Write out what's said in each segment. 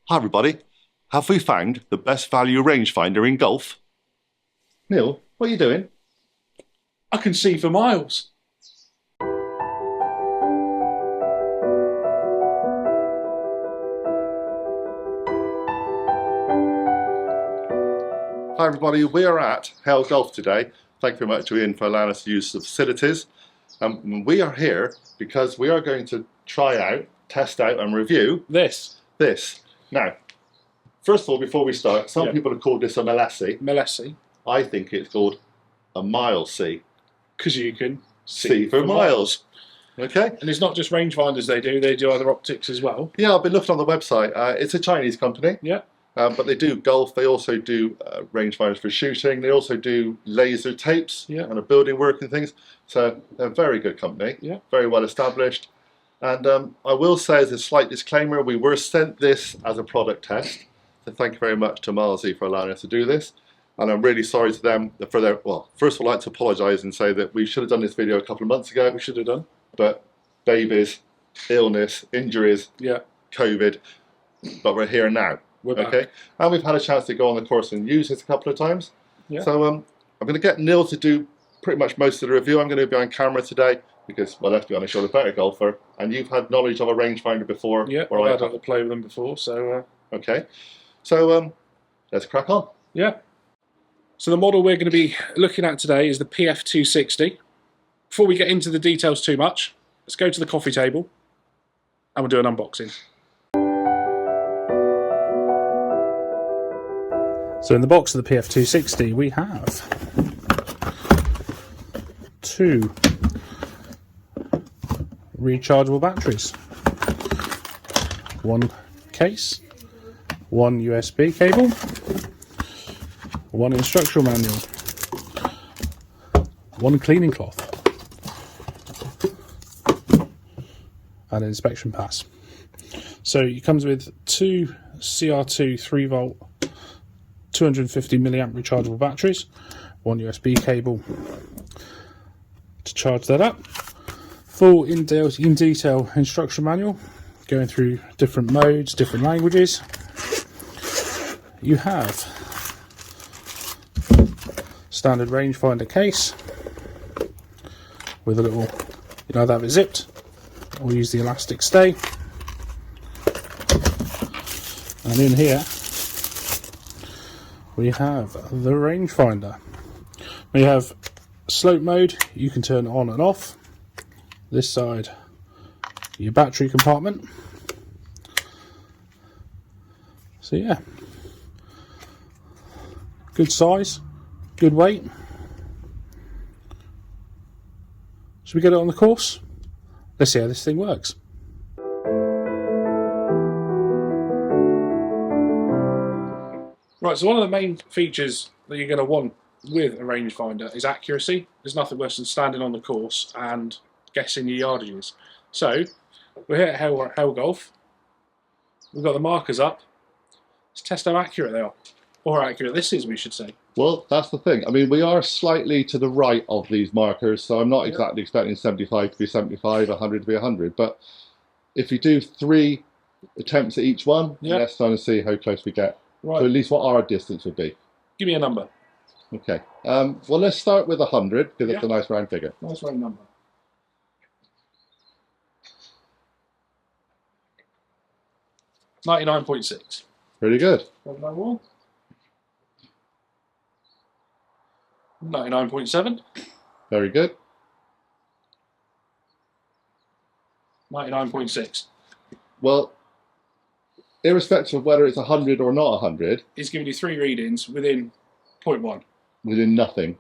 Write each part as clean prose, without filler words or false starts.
Hi everybody, have we found the best value rangefinder in golf? Neil, what are you doing? I can see for miles. Hi everybody, we are at Hale Golf today. Thank you very much to Ian for allowing us to use the facilities. We are here because we are going to try out, test out and review This. Now, first of all, before we start, some people have called this a Mileseey. Mileseey. I think it's called a Mileseey. Because you can See for miles. Okay. And it's not just rangefinders they do other optics as well. Yeah, I've been looking on the website. It's a Chinese company. Yeah. But they do golf, they also do rangefinders for shooting, they also do laser tapes and building work and things. So they're a very good company, very well established. And I will say as a slight disclaimer, we were sent this as a product test. So thank you very much to Mileseey for allowing us to do this. And I'm really sorry to them for their, well, first of all I'd like to apologise and say that we should have done this video a couple of months ago. We should have done. But babies, illness, injuries, COVID, but we're here now. Okay, and we've had a chance to go on the course and use this a couple of times. So I'm going to get Neil to do pretty much most of the review. I'm going to be on camera today because, well, let's be honest, you're a better golfer and you've had knowledge of a rangefinder before. Yeah, I've had to play with them before, so... Okay, so let's crack on. Yeah. So the model we're going to be looking at today is the Pf260. Before we get into the details too much, let's go to the coffee table and we'll do an unboxing. So in the box of the Pf260 we have two rechargeable batteries, one case, one USB cable, one instructional manual, one cleaning cloth, and an inspection pass. So it comes with two CR2 3-volt 250 milliamp rechargeable batteries, one USB cable to charge that up, full in detail instruction manual going through different modes, different languages. You have standard rangefinder case with a little, you know, have it zipped or use the elastic stay, and in here we have the rangefinder. We have slope mode, you can turn on and off. This side, your battery compartment. So yeah, good size, good weight. Should we get it on the course? Let's see how this thing works. Right, so one of the main features that you're going to want with a rangefinder is accuracy. There's nothing worse than standing on the course and guessing your yardages. So, we're here at Hale Golf. We've got the markers up. Let's test how accurate they are. Or how accurate this is, we should say. Well, that's the thing. I mean, we are slightly to the right of these markers, so I'm not exactly expecting 75 to be 75, 100 to be 100. But if you do 3 attempts at each one, let's try and see how close we get. Right. So at least what our distance would be. Give me a number. Okay. Well, let's start with 100 because it's a nice round figure. Nice round number. $99.6. Pretty good. 99.7. Very good. 99.6. Well, irrespective of whether it's 100 or not 100, it's giving you 3 readings within 0.1. Within nothing.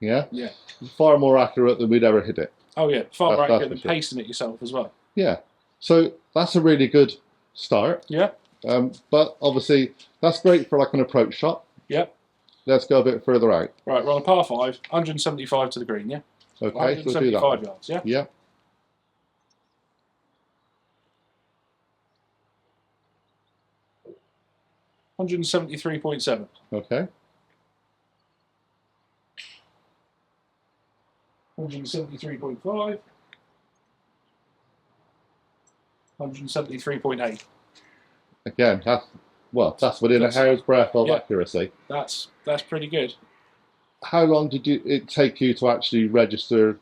Yeah? Yeah. Far more accurate than we'd ever hit it. Oh yeah, far more accurate than pasting it yourself as well. Yeah. So that's a really good start. Yeah. But obviously that's great for like an approach shot. Yep. Let's go a bit further out. Right, we're on a par 5, 175 to the green, yeah? Okay, 175 yards, yeah? Yeah. $173.7. Okay. 173.5. 173.8. Again, that's Well, that's within a hair's breadth of accuracy. That's pretty good. How long did it take you to actually register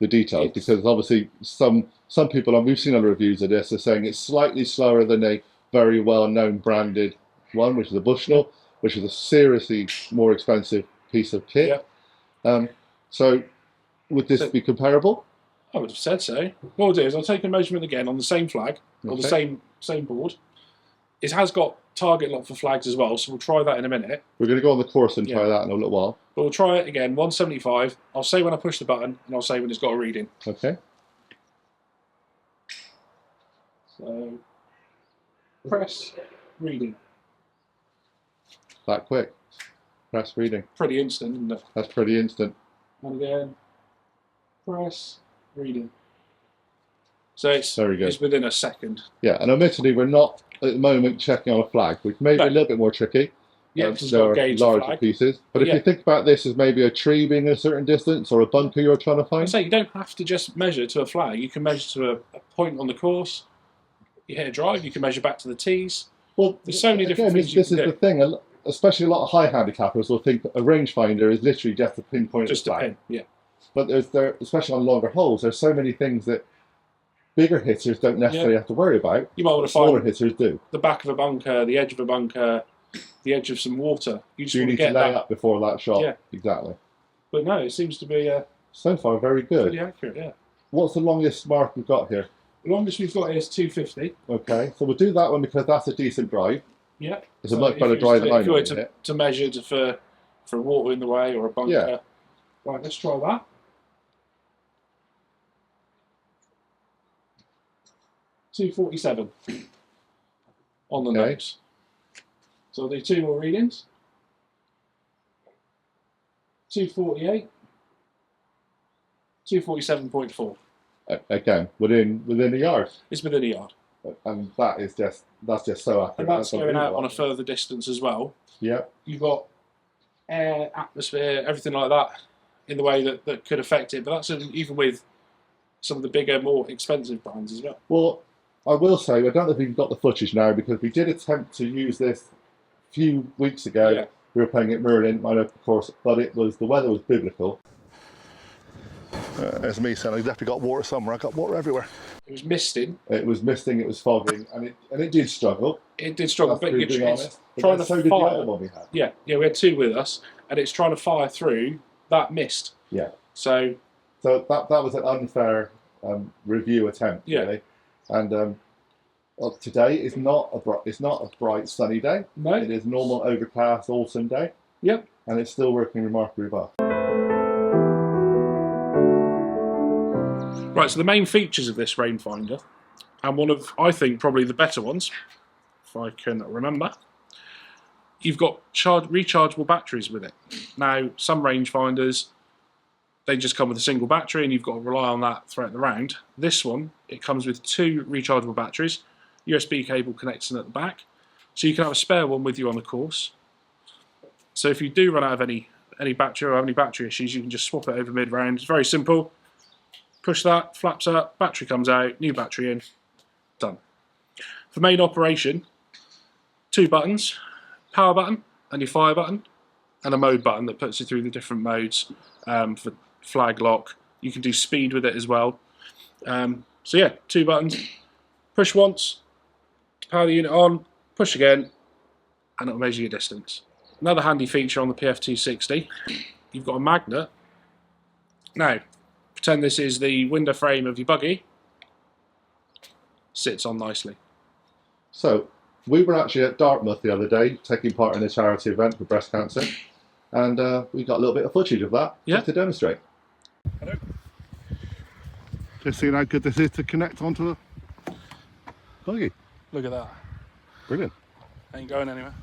the details? Because obviously some people, and we've seen other reviews of this, are saying it's slightly slower than a very well-known branded one, which is a Bushnell, which is a seriously more expensive piece of kit. So would this be comparable? I would have said so. What I'll do is I'll take a measurement again on the same flag, or the same board. It has got target lock for flags as well, so we'll try that in a minute. We're going to go on the course and try that in a little while. But we'll try it again, 175. I'll say when I push the button, and I'll say when it's got a reading. Okay. So, press, reading. That quick. Press, reading. Pretty instant, isn't it? That's pretty instant. And again, press, reading. So it's very good. It's within a second. Yeah, and admittedly, we're not at the moment checking on a flag, which may be a little bit more tricky. Yeah, there are larger pieces. But if you think about this as maybe a tree being a certain distance or a bunker you're trying to find. I say you don't have to just measure to a flag. You can measure to a point on the course. You hit a drive, you can measure back to the tees. Well, there's so many different things you can do. This is the thing. Especially a lot of high handicappers will think that a rangefinder is literally just a pinpoint just of the flag. A pin, yeah. But especially on longer holes, there's so many things that bigger hitters don't necessarily have to worry about. You might want to smaller hitters do. The back of a bunker, the edge of a bunker, the edge of some water. You just want need to lay up before that shot. Yeah, exactly. But no, it seems to be so far very good. Pretty accurate, yeah. What's the longest mark we've got here? The longest we've got is 250. Okay, so we'll do that one because that's a decent drive. Yeah, it's a much better drive than I know. If you were to measure for water in the way or a bunker. Yeah. Right, let's try that. .247 on the nose. So I'll do two more readings. 248. 247.4. Again, within a yard. It's within a yard. And that's just so accurate. And that's going out on a further distance as well. Yeah. You've got air, atmosphere, everything like that in the way that could affect it. But that's even with some of the bigger, more expensive brands as well. Well, I will say, I don't know if you've got the footage now, because we did attempt to use this a few weeks ago. Yeah. We were playing at Merlin, my local course, but the weather was biblical. There's me saying I definitely got water somewhere. I got water everywhere. It was misting. It was misting. It was fogging, and it did struggle. It did struggle, but you're trying to so did the other one we had. Yeah, we had two with us, and it's trying to fire through that mist. Yeah. So that was an unfair review attempt, really. And today is not a bright sunny day. No. It is normal overcast autumn day. Yep. And it's still working remarkably well. Right, so the main features of this rangefinder, and one of, I think, probably the better ones, if I can remember, you've got rechargeable batteries with it. Now, some rangefinders, they just come with a single battery and you've got to rely on that throughout the round. This one, it comes with two rechargeable batteries, USB cable connecting at the back, so you can have a spare one with you on the course. So if you do run out of any battery or have any battery issues, you can just swap it over mid-round. It's very simple. Push that, flaps up, battery comes out, new battery in, done. For main operation, two buttons, power button and your fire button, and a mode button that puts you through the different modes for flag lock. You can do speed with it as well. So yeah, two buttons, push once to power the unit on, push again, and it'll measure your distance. Another handy feature on the Pf260, you've got a magnet. Now, pretend this is the window frame of your buggy. Sits on nicely. So, we were actually at Dartmouth the other day, taking part in a charity event for breast cancer, and we got a little bit of footage of that just to demonstrate. Hello. Just seeing how good this is to connect onto the buggy. Look at that. Brilliant. Ain't going anywhere.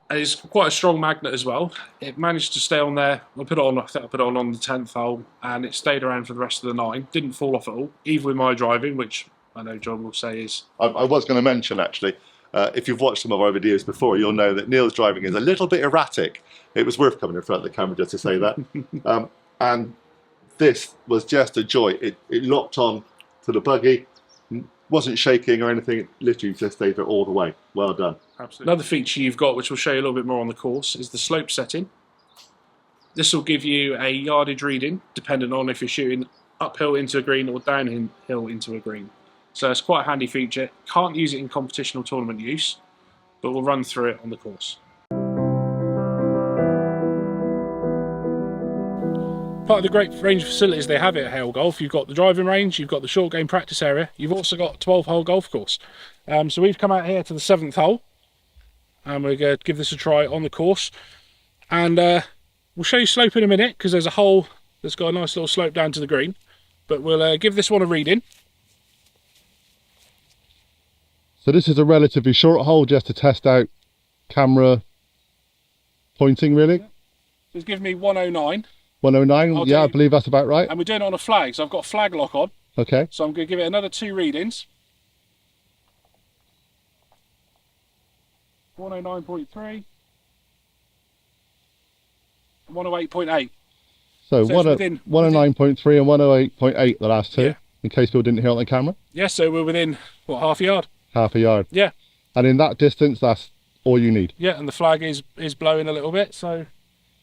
And it's quite a strong magnet as well. It managed to stay on there. I think I put it on the 10th hole, and it stayed around for the rest of the 9. Didn't fall off at all, even with my driving, which I know John will say is... I was going to mention, actually, if you've watched some of our videos before, you'll know that Neil's driving is a little bit erratic. It was worth coming in front of the camera just to say that. And this was just a joy. It locked on to the buggy, wasn't shaking or anything. It literally just stayed there all the way. Well done. Absolutely. Another feature you've got, which we'll show you a little bit more on the course, is the slope setting. This will give you a yardage reading, depending on if you're shooting uphill into a green or downhill into a green. So it's quite a handy feature. Can't use it in competition or tournament use, but we'll run through it on the course. Part of the great range of facilities they have at Hale Golf, you've got the driving range, you've got the short game practice area, you've also got a 12-hole golf course. So we've come out here to the 7th hole, and we're going to give this a try on the course. And we'll show you slope in a minute, because there's a hole that's got a nice little slope down to the green. But we'll give this one a reading. So this is a relatively short hole just to test out camera pointing, really? So it's giving me 109. 109, yeah, I believe that's about right. And we're doing it on a flag, so I've got a flag lock on. Okay. So I'm going to give it another 2 readings. 109.3. 108.8. So 109.3 and 108.8 the last two, yeah. In case people didn't hear it on the camera. Yeah, so we're within, what, half a yard? Half a yard. Yeah. And in that distance, that's all you need. Yeah, and the flag is blowing a little bit, so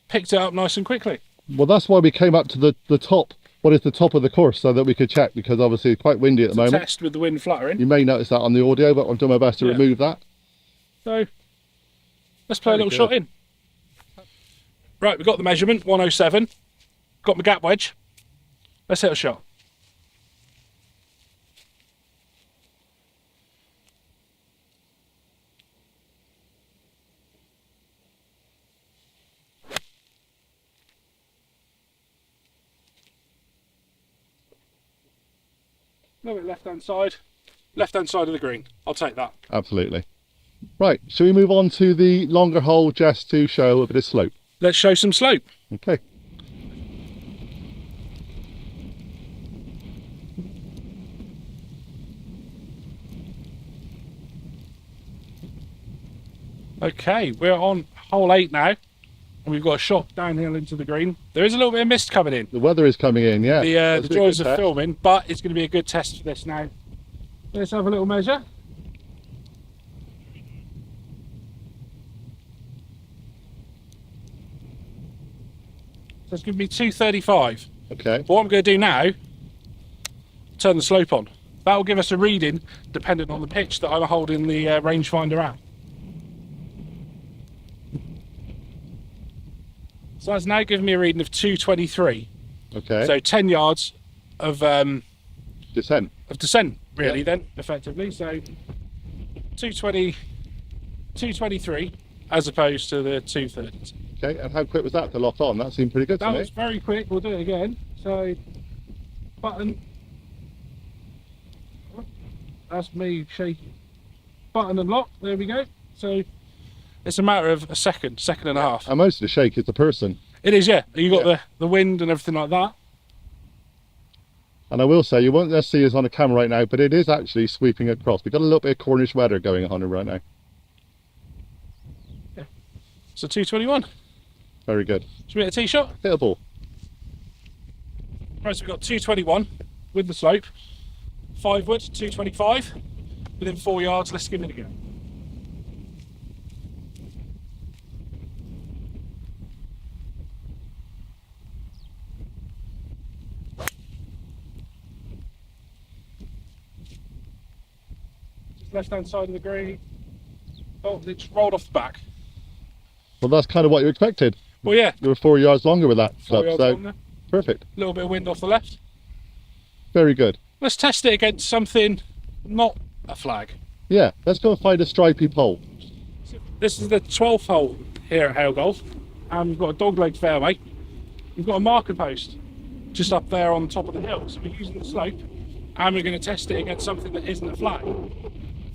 picked it up nice and quickly. Well, that's why we came up to the top, what is the top of the course, so that we could check, because obviously it's quite windy at the moment. Test with the wind fluttering. You may notice that on the audio, but I'm doing my best to remove that. So, let's play a little shot in. Right, we've got the measurement, 107. Got my gap wedge. Let's hit a shot. A little bit left-hand side of the green. I'll take that. Absolutely. Right, shall we move on to the longer hole just to show a bit of slope? Let's show some slope. Okay. Okay, we're on hole 8 now, and we've got a shot downhill into the green. There is a little bit of mist coming in. The weather is coming in, yeah. The joys of filming, but it's going to be a good test for this now. Let's have a little measure. So it's going to be 235. Okay. But what I'm going to do now, turn the slope on. That will give us a reading depending on the pitch that I'm holding the rangefinder at. So that's now giving me a reading of 223. Okay. So 10 yards of descent. Really, then, effectively. So 223 as opposed to the 230s. Okay, and how quick was that to lock on? That seemed pretty good to me. That was very quick. We'll do it again. So, button. That's me shaking. Button and lock. There we go. So, it's a matter of a second and a half. And most of the shake is the person. It is, yeah. You got the wind and everything like that. And I will say, you won't just see us on the camera right now, but it is actually sweeping across. We've got a little bit of Cornish weather going on right now. Yeah. So 221. Very good. Should we hit a tee shot? Hit a ball. Right, so we've got 221 with the slope. 5 wood, 225. Within 4 yards, let's give it a go. Just left hand side of the green. Oh, it's rolled off the back. Well, that's kind of what you expected. Well, yeah. You were 4 yards longer with that club, so longer. Perfect. A little bit of wind off the left. Very good. Let's test it against something not a flag. Yeah, let's go and find a stripy pole. This is the 12th hole here at Hale Golf, and we've got a dogleg fairway. We've got a marker post just up there on top of the hill, so we're using the slope, and we're going to test it against something that isn't a flag.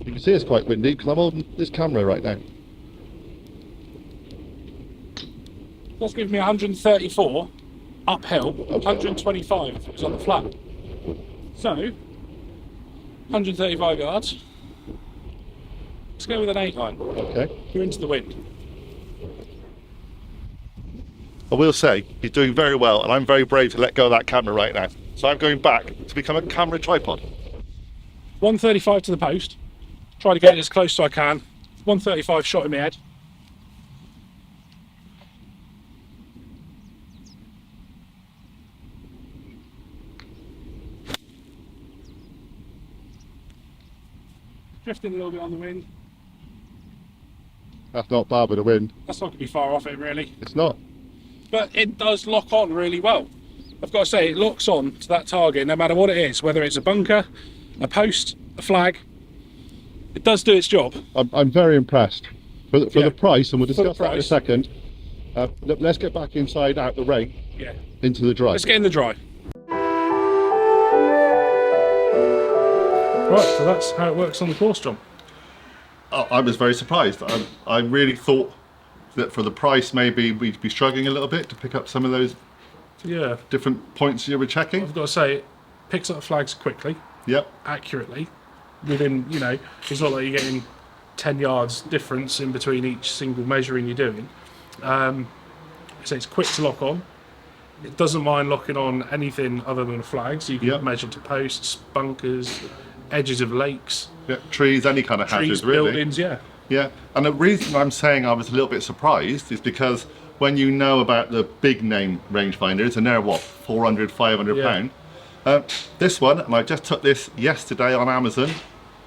You can see it's quite windy because I'm holding this camera right now. That's giving me 134 uphill, 125 if it was on the flat. So, 135 yards. Let's go with an 8 line. Okay. You're into the wind. I will say, he's doing very well, and I'm very brave to let go of that camera right now. So I'm going back to become a camera tripod. 135 to the post. Try to get it as close as I can. 135 shot in my head. Drifting a little bit on the wind. That's not bad with the wind. That's not going to be far off it, really. It's not. But it does lock on really well. I've got to say, it locks on to that target no matter what it is, whether it's a bunker, a post, a flag. It does do its job. I'm very impressed. For the price, and we'll discuss that in a second. Let's get back inside out the rain, into the dry. Let's get in the dry. Right, so that's how it works on the course, John. I was very surprised. I really thought that for the price, maybe we'd be struggling a little bit to pick up some of those different points you were checking. I've got to say, it picks up flags quickly, accurately. Within, you know, it's not like you're getting 10 yards difference in between each single measuring you're doing. So it's quick to lock on. It doesn't mind locking on anything other than flags. You can measure to posts, bunkers, edges of lakes, trees, any kind of hazards, really. Buildings, Yeah, and the reason I'm saying I was a little bit surprised is because when you know about the big name rangefinders, and they're what, 400, 500 pound. This one, and I just took this yesterday on Amazon.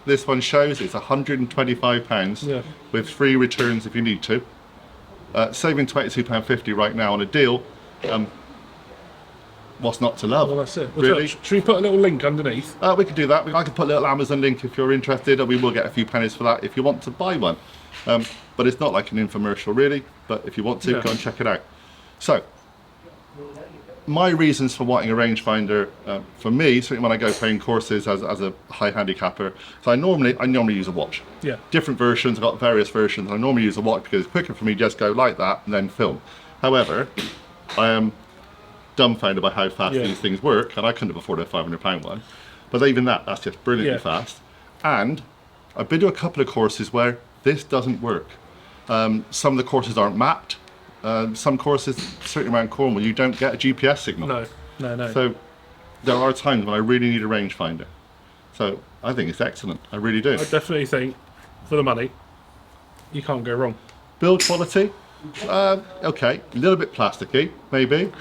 This one shows it's 125 pounds with free returns if you need to. Saving £22.50 right now on a deal. What's not to love? Well, that's it. Really? Should we put a little link underneath? We could do that. I could put a little Amazon link if you're interested, and we will get a few pennies for that if you want to buy one. But it's not like an infomercial, really. But if you want to, go and check it out. So, my reasons for wanting a rangefinder, for me, certainly when I go playing courses as a high handicapper, so I normally use a watch. Different versions, I've got various versions. I normally use a watch because it's quicker for me to just go like that and then film. However, I am dumbfounded by how fast these things work, and I couldn't have afforded a £500 one. But even that's just brilliantly fast. And I've been to a couple of courses where this doesn't work. Some of the courses aren't mapped. Some courses, certainly around Cornwall, you don't get a GPS signal. No. So there are times when I really need a rangefinder. So I think it's excellent. I really do. I definitely think, for the money, you can't go wrong. Build quality, okay, a little bit plasticky, maybe,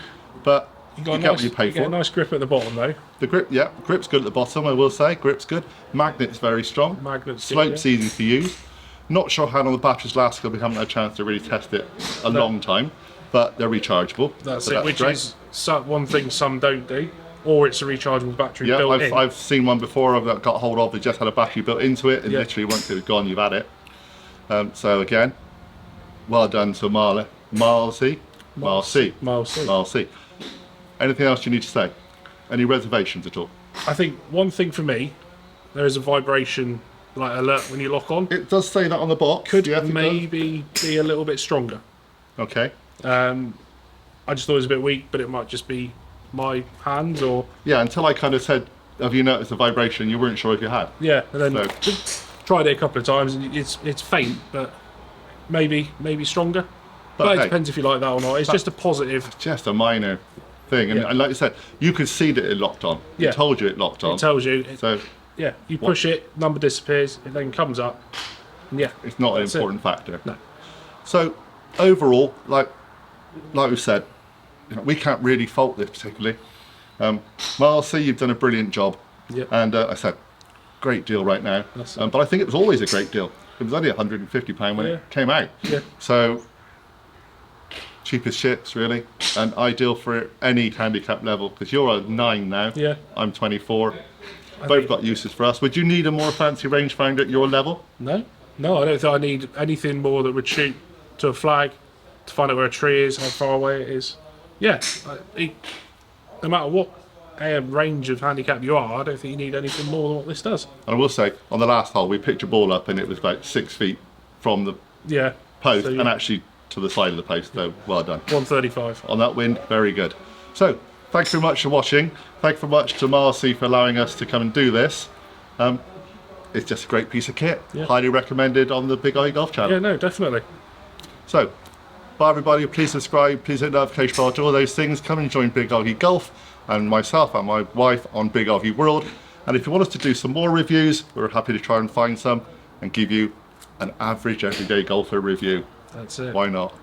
but you get what you pay for. You get a nice grip at the bottom, though. The grip, grip's good at the bottom, I will say. Grip's good. Magnet's very strong. Slope's easy to use. Not sure how long the batteries last because we haven't had a chance to really test it a long time, but they're rechargeable. That's it, which is one thing some don't do, or it's a rechargeable battery built in. I've seen one before I've got hold of that just had a battery built into it, and literally once it was gone, you've had it. So again, well done to Mileseey. Anything else you need to say? Any reservations at all? I think one thing for me, there is a vibration alert when you lock on. It does say that on the box. Could maybe be a little bit stronger. Okay. I just thought it was a bit weak, but it might just be my hands or... Yeah, until I kind of said, have you noticed the vibration? You weren't sure if you had. Yeah, and then tried it a couple of times, and it's faint, but maybe stronger. But it depends if you like that or not. It's just a positive. Just a minor thing. And like you said, you could see that it locked on. It told you it locked on. It tells you. So... Yeah, you push it, number disappears, it then comes up. And it's not an important factor. No. So overall, like we said, we can't really fault this particularly. Mileseey, you've done a brilliant job. And I said, great deal right now. But I think it was always a great deal. It was only £150 when it came out. So cheapest ships really, and ideal for any handicap level because you're a 9 now. I'm 24. Both got uses for us. Would you need a more fancy rangefinder at your level? No, I don't think I need anything more that would shoot to a flag to find out where a tree is, how far away it is. No matter what range of handicap you are, I don't think you need anything more than what this does. And I will say, on the last hole, we picked your ball up and it was about 6 feet from the post and actually to the side of the post, so well done. 135. On that wind, very good. So, thanks very much for watching. Thanks very much to Mileseey for allowing us to come and do this. It's just a great piece of kit. Highly recommended on the Big OGGIE Golf channel. Yeah, no, definitely. So, bye everybody. Please subscribe. Please hit the notification bell. Do all those things. Come and join Big OGGIE Golf and myself and my wife on Big OGGIE World. And if you want us to do some more reviews, we're happy to try and find some and give you an average everyday golfer review. That's it. Why not?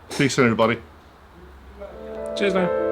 See you soon, everybody. Cheers now.